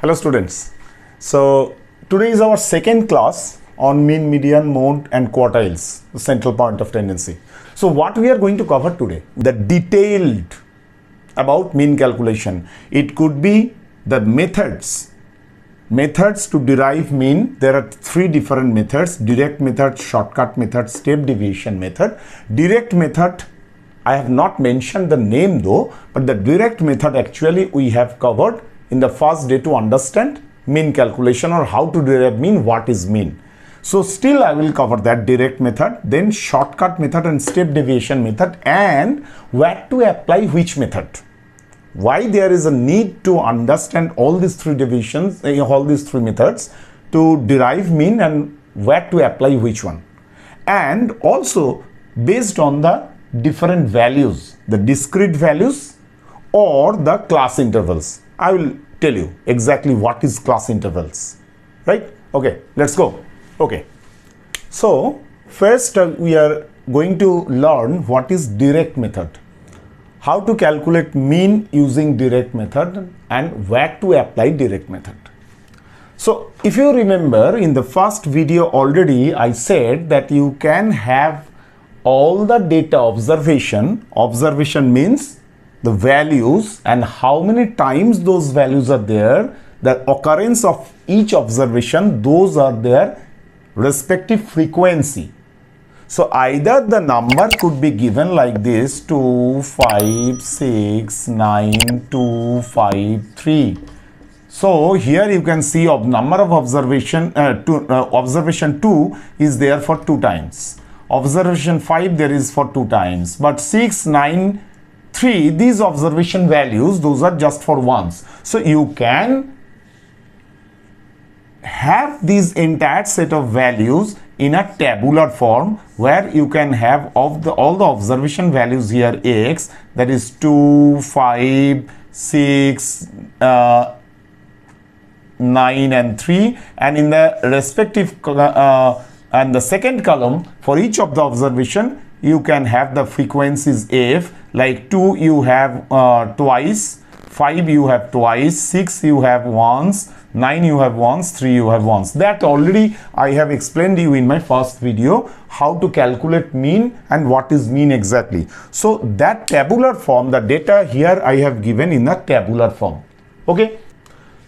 Hello students. So today is our second class on mean, median, mode and quartiles, the central point of tendency. So what we are going to cover today, the detailed about mean calculation. It could be the methods to derive mean. There are three different methods: direct method, shortcut method, step deviation method. Direct method, I have not mentioned the name though, but the direct method actually we have covered in the first day to understand mean calculation or how to derive mean, what is mean. So still I will cover that direct method, then shortcut method and step deviation method, and where to apply which method. Why there is a need to understand all these three divisions, all these three methods to derive mean and where to apply which one. And also based on the different values, the discrete values or the class intervals. I will tell you exactly what is class intervals, right? Okay, let's go. Okay, so first we are going to learn what is direct method, how to calculate mean using direct method and where to apply direct method. So if you remember, in the first video already I said that you can have all the data observation means the values and how many times those values are there, the occurrence of each observation, those are their respective frequency. So either the number could be given like this: 2, 5, 6, 9, 2, 5, 3. So here you can see of number of observation, observation 2 is there for 2 times. Observation 5 there is for 2 times, but 6, 9, 3, these observation values, those are just for once. So you can have these entire set of values in a tabular form where you can have all the observation values here x, that is 2, 5, 6, 9 and 3, and in the respective and the second column for each of the observation you can have the frequencies f, like 2 you have twice, 5 you have twice, 6 you have once, 9 you have once, 3 you have once. That already I have explained to you in my first video, how to calculate mean and what is mean exactly. So that tabular form, the data here I have given in a tabular form. Okay,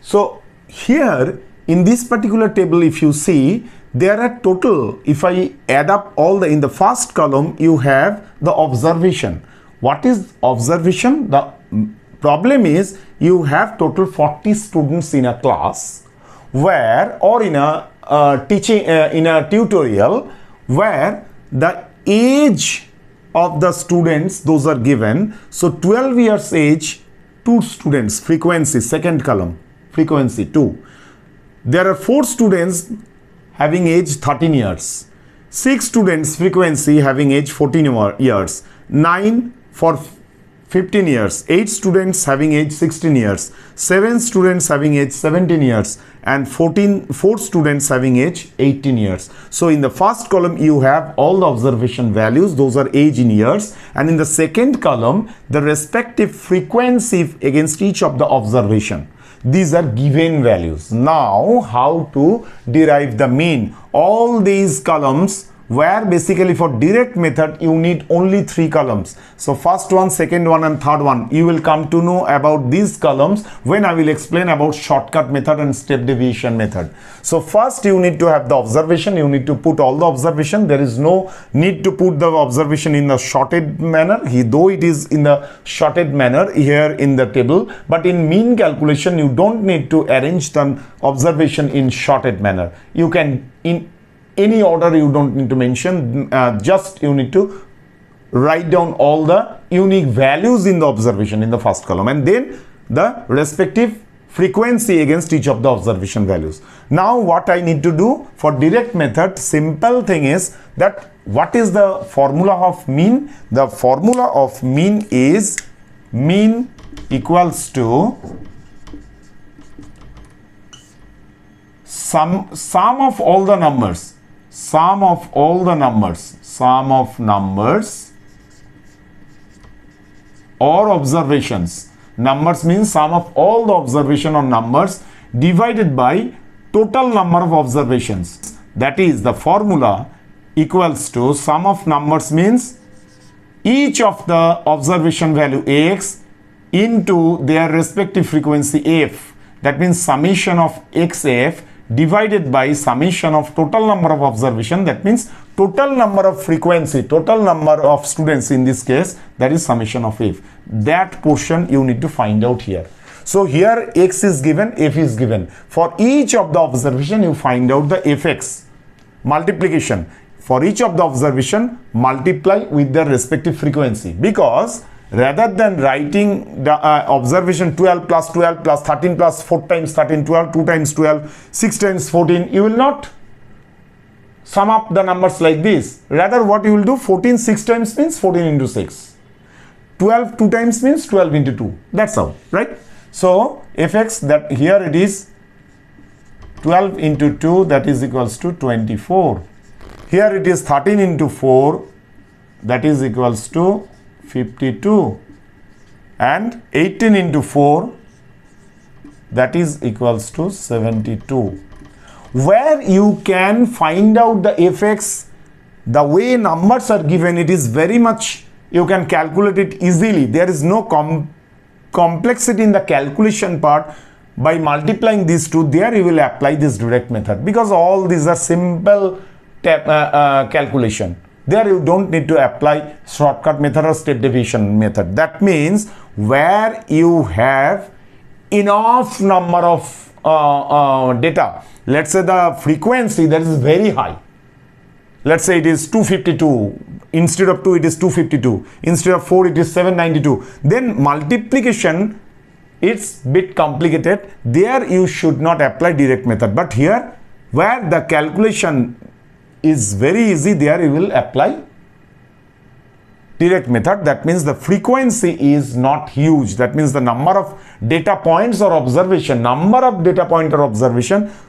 so here in this particular table, if you see, there are total, if I add up all the, in the first column you have the observation. What is observation? The problem is you have total 40 students in a class where, or in a teaching in a tutorial where the age of the students, those are given. So 12 years age, 2 students, frequency, second column, frequency 2. There are 4 students having age 13 years, 6 students, frequency, having age 14 years, 9 for 15 years, 8 students having age 16 years, 7 students having age 17 years, and 4 students having age 18 years. So in the first column you have all the observation values, those are age in years, and in the second column the respective frequency against each of the observation. These are given values. Now how to derive the mean? All these columns, where basically for direct method you need only 3 columns. So first one, second one and third one, you will come to know about these columns when I will explain about shortcut method and step deviation method. So first you need to have the observation, you need to put all the observation. There is no need to put the observation in the shorted manner, though it is in the shorted manner here in the table, but in mean calculation you don't need to arrange the observation in shorted manner. You can, in any order you don't need to mention, just you need to write down all the unique values in the observation in the first column and then the respective frequency against each of the observation values. Now what I need to do for direct method, simple thing is that what is the formula of mean? The formula of mean is mean equals to sum of all the numbers, sum of numbers or observations. Numbers means sum of all the observation on numbers divided by total number of observations. That is, the formula equals to sum of numbers means each of the observation value x into their respective frequency f. That means summation of xf divided by summation of total number of observation. That means total number of frequency, total number of students in this case, that is summation of f. That portion you need to find out here. So here x is given, f is given. For each of the observation you find out the fx. Multiplication. For each of the observation, multiply with their respective frequency, because rather than writing the observation 12 plus 12 plus 13 plus 4 times 13, 12, 2 times 12, 6 times 14, you will not sum up the numbers like this. Rather what you will do, 14 6 times means 14 into 6. 12 2 times means 12 into 2. That's how, right? So fx, that here it is 12 into 2, that is equals to 24. Here it is 13 into 4, that is equals to 52, and 18 into 4, that is equals to 72. Where you can find out the fx, the way numbers are given, it is very much, you can calculate it easily. There is no complexity in the calculation part. By multiplying these two, there you will apply this direct method, because all these are simple calculation. There you don't need to apply shortcut method or step deviation method. That means where you have enough number of data, let's say the frequency that is very high, let's say it is 252, instead of 2 it is 252, instead of 4 it is 792, then multiplication, it's bit complicated. There you should not apply direct method, but here where the calculation is very easy, there you will apply direct method. That means the frequency is not huge. That means the number of data points or observation,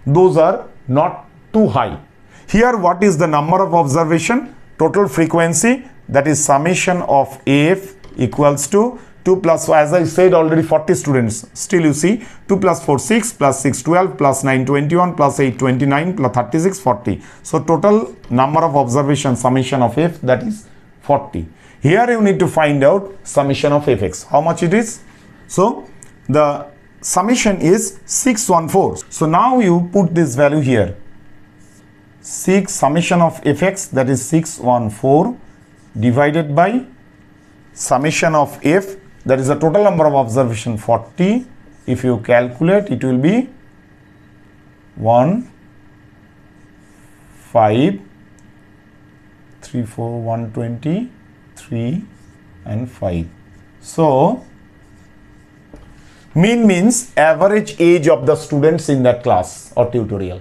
those are not too high. Here what is the number of observation? Total frequency, that is summation of f equals to 2 plus, as I said already, 40 students. Still you see 2 plus 4 6 plus 6 12 plus 9 21 plus 8 29 plus 36 40. So total number of observation summation of f, that is 40. Here you need to find out summation of fx. How much it is? So the summation is 614. So now you put this value here. 6 summation of fx, that is 614 divided by summation of f, that is the total number of observation 40. If you calculate, it will be 1 5 3 4 120 3 and 5. So mean means average age of the students in that class or tutorial.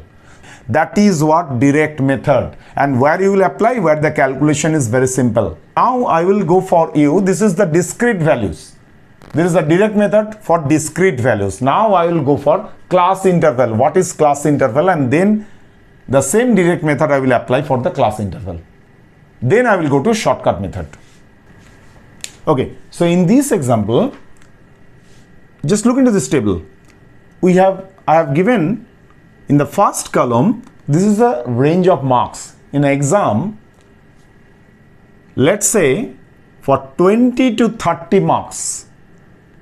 That is what direct method, and where you will apply, where the calculation is very simple. Now I will go for you, this is the discrete values. There is a direct method for discrete values. Now I will go for class interval. What is class interval? And then the same direct method I will apply for the class interval. Then I will go to shortcut method. Okay, so in this example, just look into this table. I have given in the first column, this is a range of marks. In an exam, let's say for 20 to 30 marks,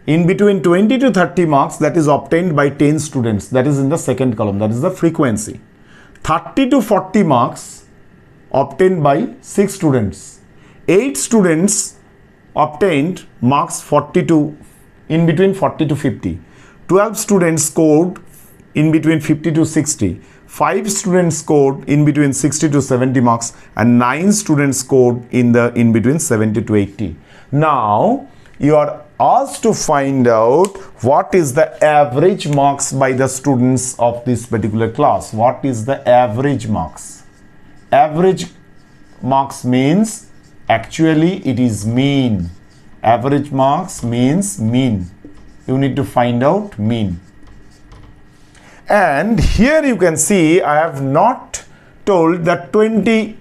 in between 20 to 30 marks, that is obtained by 10 students, that is in the second column, that is the frequency. 30 to 40 marks obtained by 6 students. 8 students obtained marks 40 to, in between 40 to 50. 12 students scored in between 50 to 60. 5 students scored in between 60 to 70 marks, and 9 students scored in between 70 to 80. Now you are asked to find out what is the average marks by the students of this particular class. What is the average marks? Average marks means, actually it is mean. Average marks means mean. You need to find out mean. And here you can see I have not told that 20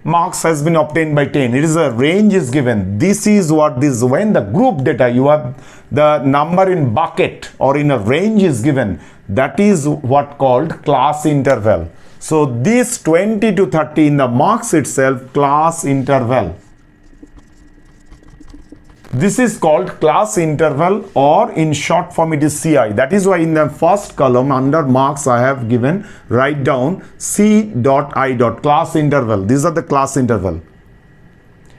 marks has been obtained by 10. It is a range is given. This is what this, when the group data, you have the number in bucket or in a range is given, that is what called class interval. So this 20 to 30 in the marks itself, class interval. This is called class interval, or in short form it is CI. That is why in the first column under marks I have given, write down C.I. class interval. These are the class interval.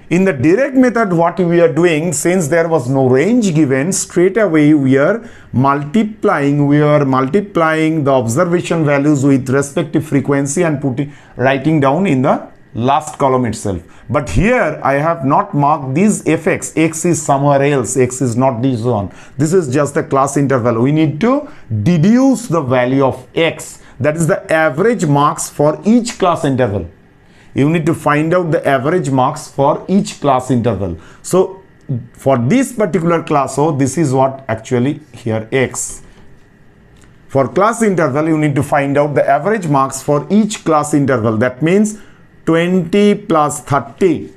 In the direct method, what we are doing, since there was no range given, straight away we are multiplying the observation values with respective frequency and writing down in the last column itself. But here I have not marked these fx. X is somewhere else. X is not this one. This is just the class interval. We need to deduce the value of x. That is the average marks for each class interval. You need to find out the average marks for each class interval. So for this particular class, so this is what actually here x. For class interval, you need to find out the average marks for each class interval. That means 20 plus 30,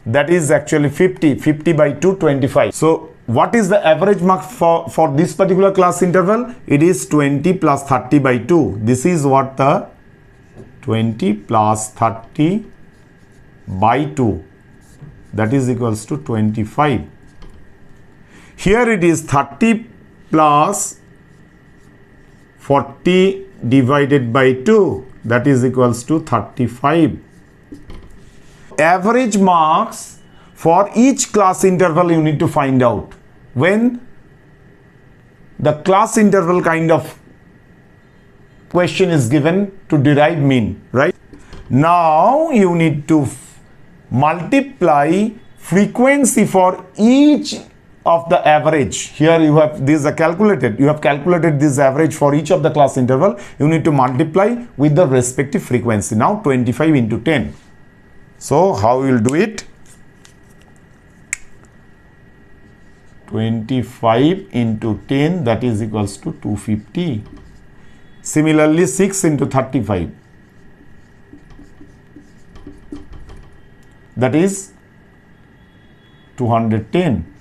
that is actually 50. 50 by 2, 25. So what is the average mark for this particular class interval? It is 20 plus 30 by 2. This is what the 20 plus 30 by 2, that is equals to 25. Here it is 30 plus 40 divided by 2, that is equals to 35. Average marks for each class interval you need to find out when the class interval kind of question is given to derive mean, right? Now you need to multiply frequency for each of the average. Here you have, these are calculated. You have calculated this average for each of the class interval. You need to multiply with the respective frequency. Now 25 into 10. So how you will do it? 25 into 10, that is equals to 250. Similarly 6 into 35, that is 210.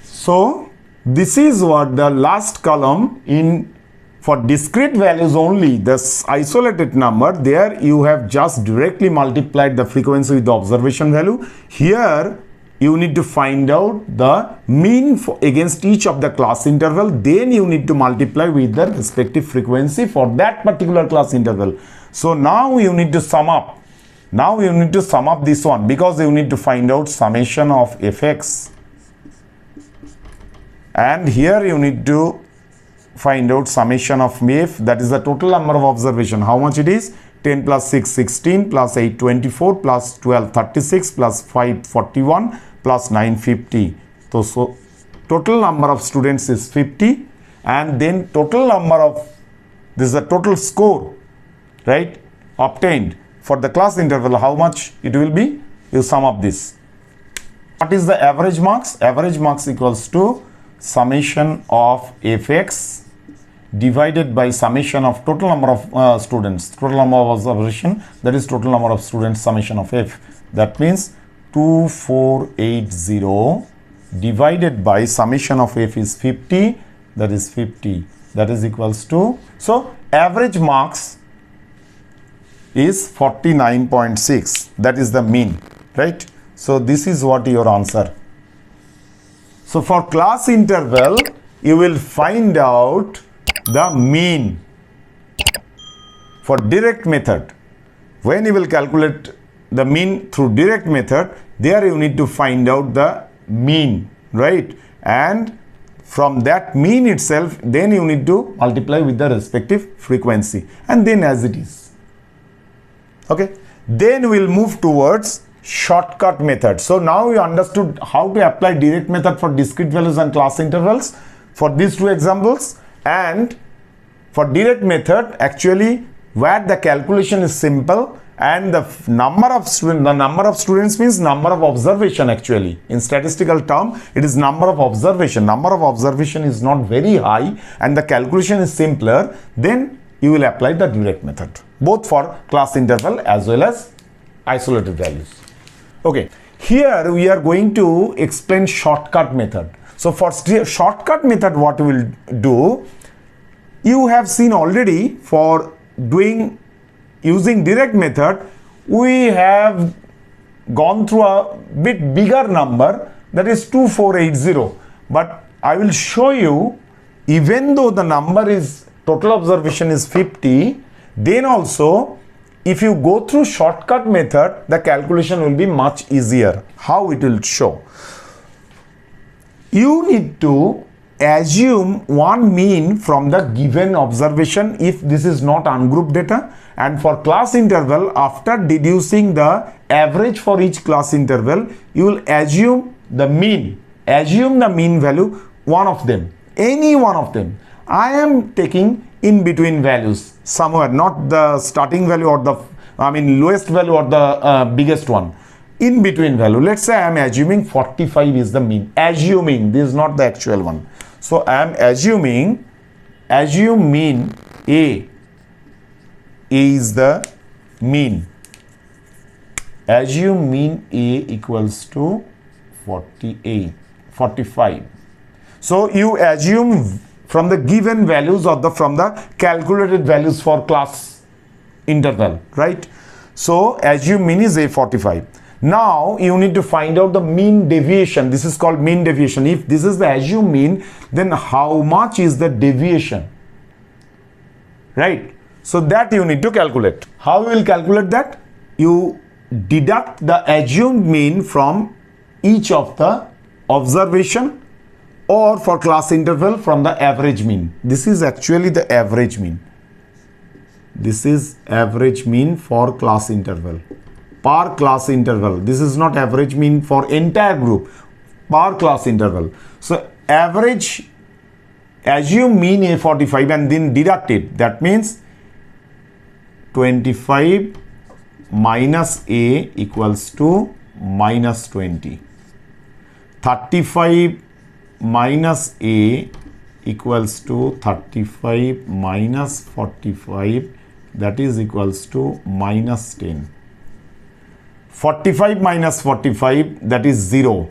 So this is what the last column in for discrete values only, this isolated number, there you have just directly multiplied the frequency with the observation value. Here you need to find out the mean against each of the class interval. Then you need to multiply with the respective frequency for that particular class interval. So now you need to sum up. Now you need to sum up this one, because you need to find out summation of fx. And here you need to find out summation of f, that is the total number of observation. How much it is? 10 plus 6, 16, plus 8, 24, plus 12, 36, plus 5, 41, plus 9, 50. So total number of students is 50, and then total number of, this is the total score, right, obtained for the class interval. How much it will be? You sum up this. What is the average marks? Average marks equals to summation of fx divided by summation of total number of students, total number of observation, that is total number of students, summation of f. That means 2480 divided by summation of f is 50, that is 50, that is equals to, so average marks is 49.6, that is the mean, right? So this is what your answer. So for class interval, you will find out the mean. For direct method, when you will calculate the mean through direct method, there you need to find out the mean, right? And from that mean itself, then you need to multiply with the respective frequency, and then as it is. Okay, then we'll move towards shortcut method. So now you understood how to apply direct method for discrete values and class intervals for these two examples. And for direct method, actually where the calculation is simple and the number of students means number of observation. Actually in statistical term, it is number of observation. Number of observation is not very high and the calculation is simpler, then you will apply the direct method. both for class interval as well as isolated values. Okay, here we are going to explain shortcut method. So for shortcut method, what we will do, you have seen already for doing using direct method, we have gone through a bit bigger number, that is 2480. But I will show you, even though the number is total observation is 50, then also if you go through shortcut method, the calculation will be much easier. How it will show? You need to assume one mean from the given observation if this is not ungrouped data, and for class interval, after deducing the average for each class interval, you will assume the mean. Assume the mean value, one of them, any one of them. I am taking in between values somewhere, not the starting value or the lowest value or the biggest one. In between value. Let's say I am assuming 45 is the mean. Assuming, this is not the actual one. So I am assuming, assume mean A is the mean. Assume mean A equals to 45. So you assume from the given values or from the calculated values for class interval, right? So assume mean is A45. Now you need to find out the mean deviation. This is called mean deviation. If this is the assumed mean, then how much is the deviation, right? So that you need to calculate. How you will calculate that? You deduct the assumed mean from each of the observation, or for class interval from the average mean. This is actually the average mean. This is average mean for class interval. Per class interval. This is not average mean for entire group. Per class interval. So average, assume mean A45 and then deduct it. That means 25 minus A equals to minus 20. 35 minus A equals to 35 minus 45, that is equals to minus 10. 45 minus 45, that is 0.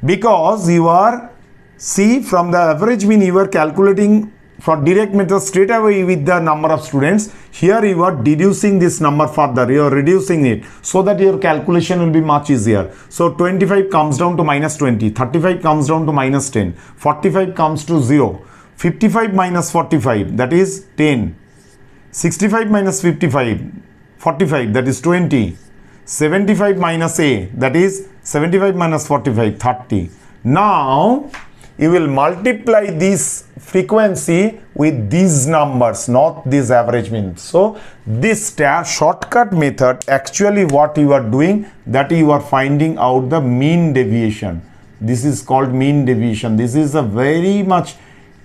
Because you are, see, from the average mean you are calculating for direct method straight away with the number of students. Here you are deducing this number further, you are reducing it so that your calculation will be much easier. So 25 comes down to minus 20, 35 comes down to minus 10, 45 comes to 0, 55 minus 45, that is 10, 65 minus 55, 45, that is 20, 75 minus A, that is 75 minus 45, 30. Now you will multiply this frequency with these numbers, not this average mean. So this shortcut method, actually what you are doing, that you are finding out the mean deviation. This is called mean deviation. This is a very much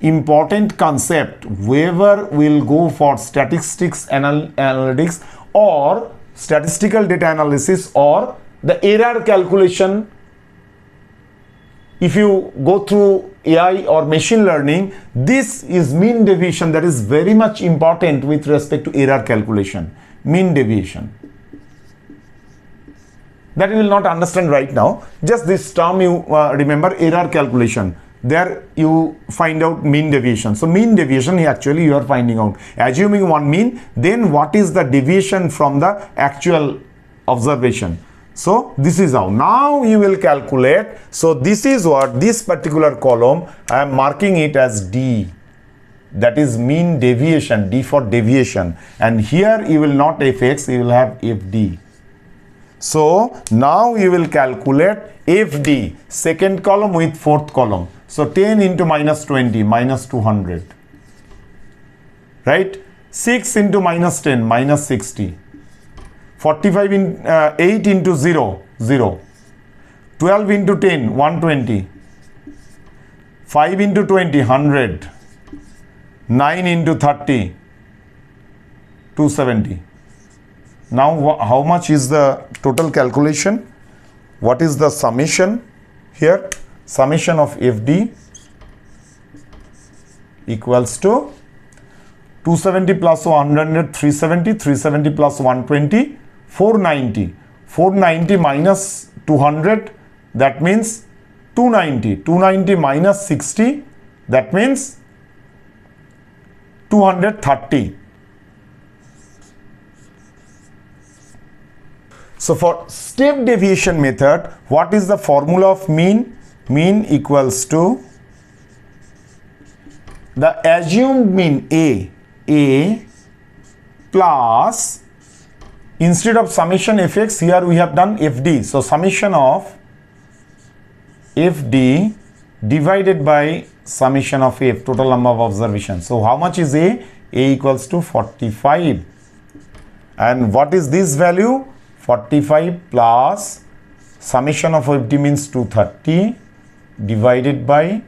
important concept. Whoever will go for statistics analytics or statistical data analysis or the error calculation, if you go through AI or machine learning, this is mean deviation that is very much important with respect to error calculation. Mean deviation. That you will not understand right now. Just this term you remember, error calculation. There you find out mean deviation. So mean deviation actually you are finding out. Assuming one mean, then what is the deviation from the actual observation. So this is how. Now you will calculate. So this is what, this particular column I am marking it as D. That is mean deviation, D for deviation. And here you will not fx, you will have fd. So now you will calculate fd, second column with fourth column. So 10 into minus 20, minus 200. Right? 6 into minus 10, minus 60. 45 in 8 into 0, 0. 12 into 10, 120. 5 into 20, 100. 9 into 30, 270. Now how much is the total calculation? What is the summation here? Summation of FD equals to 270 plus 100, 370, 370 plus 120, 490. 490 minus 200, that means 290. 290 minus 60, that means 230. So for step deviation method, what is the formula of mean? Mean equals to the assumed mean A plus, instead of summation fx, here we have done fd. So summation of fd divided by summation of f, total number of observations. So how much is A? A equals to 45. And what is this value? 45 plus summation of fd means 230 divided by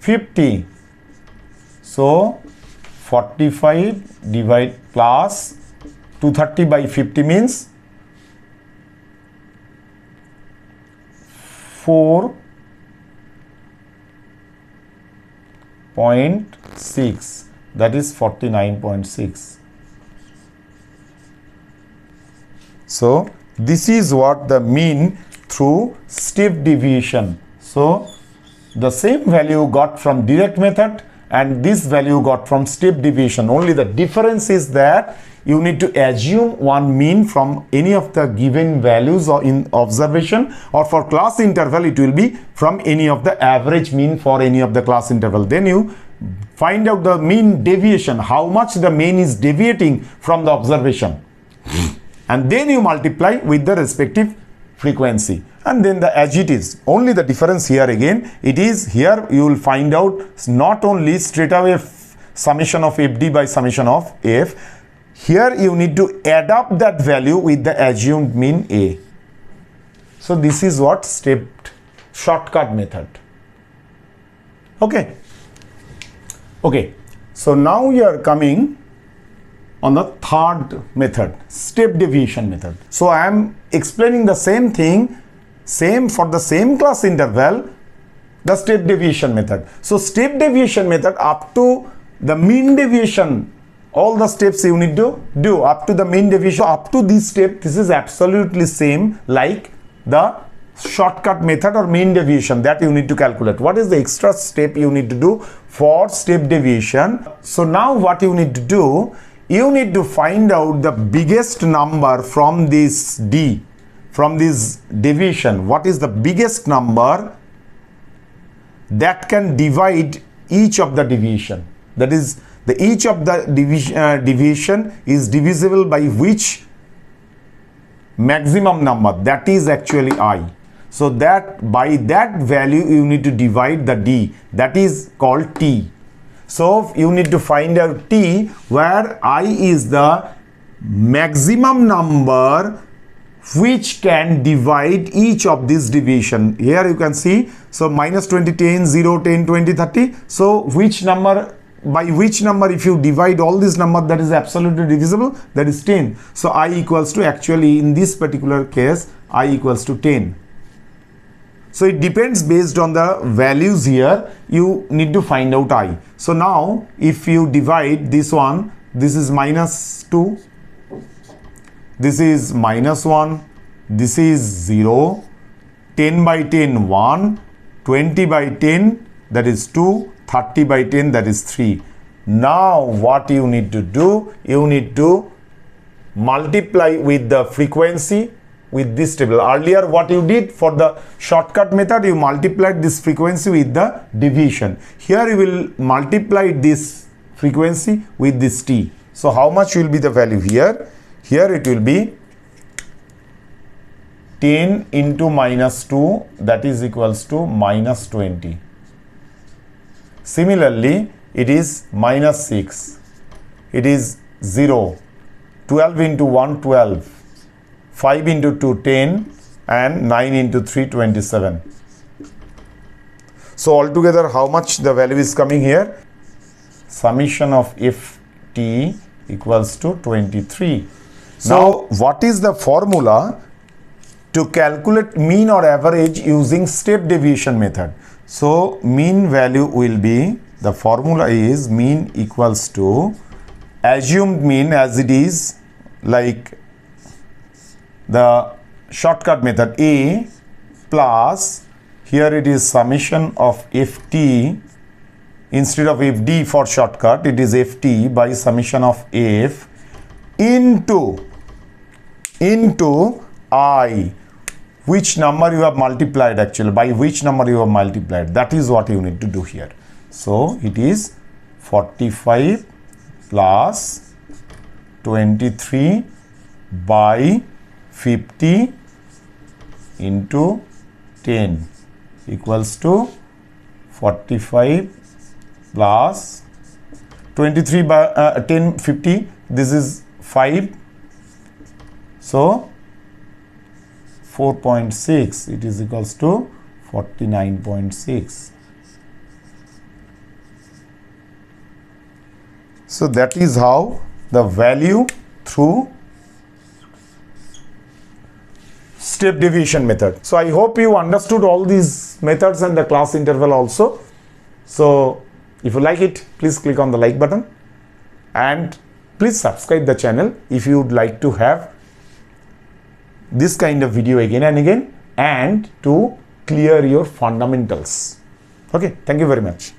50. So 45 divide plus 230 by 50 means 4.6, that is 49.6. So this is what the mean through step deviation. So the same value got from direct method and this value got from step deviation. Only the difference is that you need to assume one mean from any of the given values or in observation, or for class interval it will be from any of the average mean for any of the class interval. Then you find out the mean deviation, how much the mean is deviating from the observation, and then you multiply with the respective frequency, and then as it is. Only the difference here again, it is here you will find out not only straight away summation of fd by summation of f. Here you need to add up that value with the assumed mean A. So this is what stepped shortcut method. Okay. So now you are coming on the third method, step deviation method. So I am explaining the same thing, same for the same class interval, the step deviation method. So step deviation method up to the mean deviation, all the steps you need to do up to the mean deviation, up to this step, this is absolutely same like the shortcut method or mean deviation that you need to calculate. What is the extra step you need to do for step deviation? So now what you need to do, you need to find out the biggest number from this D, from this deviation. What is the biggest number that can divide each of the deviation? That is, each of the deviation is divisible by which maximum number, that is actually I. So that by that value you need to divide the D, that is called T. So you need to find out T, where I is the maximum number which can divide each of this division. Here you can see, so minus 20, 10, 0, 10, 20, 30. So which number, by which number if you divide all these numbers, that is absolutely divisible, that is 10. So I equals to, actually in this particular case, I equals to 10. So it depends based on the values here, you need to find out I. So now if you divide this one, this is minus 2, this is minus 1, this is 0, 10 by 10 1, 20 by 10 that is 2, 30 by 10 that is 3. Now what you need to do, you need to multiply with the frequency with this table. Earlier what you did for the shortcut method, you multiplied this frequency with the division. Here you will multiply this frequency with this T. So how much will be the value here? Here it will be 10 into minus 2, that is equals to minus 20. Similarly, it is minus 6. It is 0. 12 into 1, 12. 5 into 2, 10. And 9 into 3, 27. So altogether, how much the value is coming here? Summation of ft equals to 23. Now, what is the formula to calculate mean or average using step deviation method? So mean value will be the formula is mean equals to assumed mean as it is, like the shortcut method A plus, here it is summation of ft, instead of fd for shortcut it is ft by summation of f into I, which number you have multiplied, actually by which number you have multiplied, that is what you need to do here. So it is 45 plus 23 by 50 into 10 equals to 45 plus 23 by 10, 50, this is 5, so 4.6, it is equals to 49.6. So that is how the value through step deviation method. So I hope you understood all these methods and the class interval also. So if you like it, please click on the like button and please subscribe the channel if you would like to have this kind of video again and again and to clear your fundamentals. Okay, thank you very much.